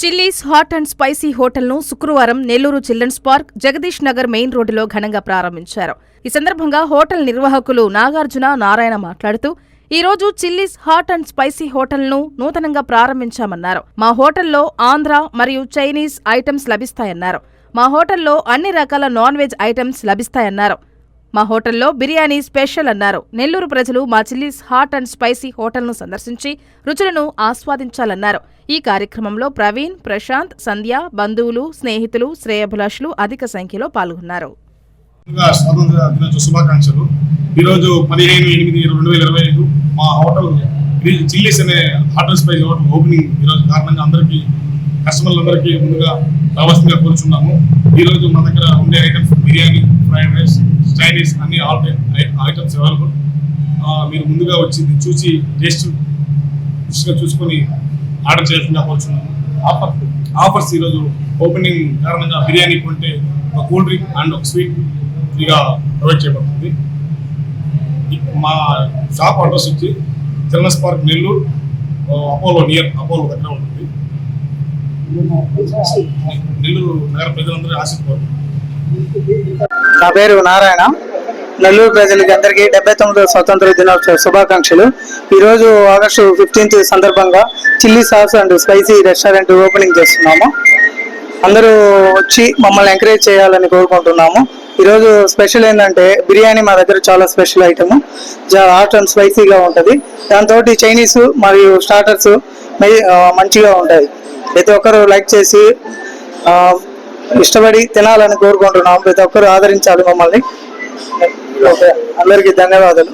Chillies hot and spicy హోటల్ను శుక్రవారం Nellore children's park, Jagadish Nagar main రోడ్డులో ఘనంగా ప్రారంభించారు. ఈ సందర్భంగా హోటల్ నిర్వాహకులు నాగార్జున, నారాయణ మాట్లాడుతూ, ఈ రోజు చిల్లీస్ హాట్ అండ్ స్పైసీ హోటల్ను నూతనంగా ప్రారంభించామన్నారు. మా హోటల్లో ఆంధ్ర మరియు చైనీస్ ఐటమ్స్ లభిస్తాయన్నారు. మా హోటల్లో అన్ని రకాల నాన్ వెజ్ ఐటమ్స్ లభిస్తాయన్నారు. మా హోటల్లో బిర్యానీ స్పెషల్ అన్నారు. నెల్లూరు ప్రజలు మా చిల్లీస్ హాట్ అండ్ స్పైసీ హోటల్ను సందర్శించి రుచులను ఆస్వాదించాలన్నారు. ఈ కార్యక్రమంలో ప్రవీణ్, ప్రశాంత్, సంధ్య, బంధువులు, స్నేహితులు, శ్రేయోభిలాషులు అధిక సంఖ్యలో పాల్గొన్నారు. స్వాతంత్ర దినోత్సవ శుభాకాంక్షలు. ఈరోజు 15/8/2025 మా హోటల్ చిల్లీస్ అనే hot and spicy hotel opening ఈరోజు కారణంగా అందరికీ కస్టమర్లందరికీ ముందుగా రావాల్సిందిగా కోరుచున్నాము. ఈరోజు మా దగ్గర ఉండే items biryani, fried rice, Chinese అన్ని ఆల్ ఐటమ్స్ అవైలబుల్. మీరు ముందుగా వచ్చి చూసి టేస్ట్ రుచిగా చూసుకొని ఆర్డర్ చేయాల్సిందిగా కోరుచున్నాము. ఆఫర్స్ ఈరోజు ఓపెనింగ్ కారణంగా బిర్యానీ కొంటే ఒక కూల్ డ్రింక్ అండ్ ఒక స్వీట్ ఫ్రీగా ప్రొవైడ్ చేయబడుతుంది. మా షాప్ అడ్రస్ వచ్చి చిల్డ్రన్స్ పార్క్, నెల్లూరు, అపోలో దగ్గర ఉంటుంది. నెల్లూరు నగర ప్రజలందరూ ఆశిస్తున్నారు. నా పేరు నారాయణ. నెల్లూరు ప్రజలకి అందరికీ 79వ స్వతంత్ర దినోత్సవ శుభాకాంక్షలు. ఈరోజు ఆగస్టు 15th సందర్భంగా chilli sauce and spicy restaurant opening చేస్తున్నాము. అందరూ వచ్చి మమ్మల్ని ఎంకరేజ్ చేయాలని కోరుకుంటున్నాము. ఈరోజు స్పెషల్ ఏంటంటే బిర్యానీ మా దగ్గర చాలా స్పెషల్ ఐటమ్, హాట్ అండ్ స్పైసీగా ఉంటుంది. దాంతో చైనీస్ మరియు స్టార్టర్స్ మంచిగా ఉంటాయి. ప్రతి ఒక్కరు లైక్ చేసి ఇష్టపడి తినాలని కోరుకుంటున్నాము. ప్రతి ఒక్కరు ఆదరించాలి మమ్మల్ని. అందరికీ ధన్యవాదాలు.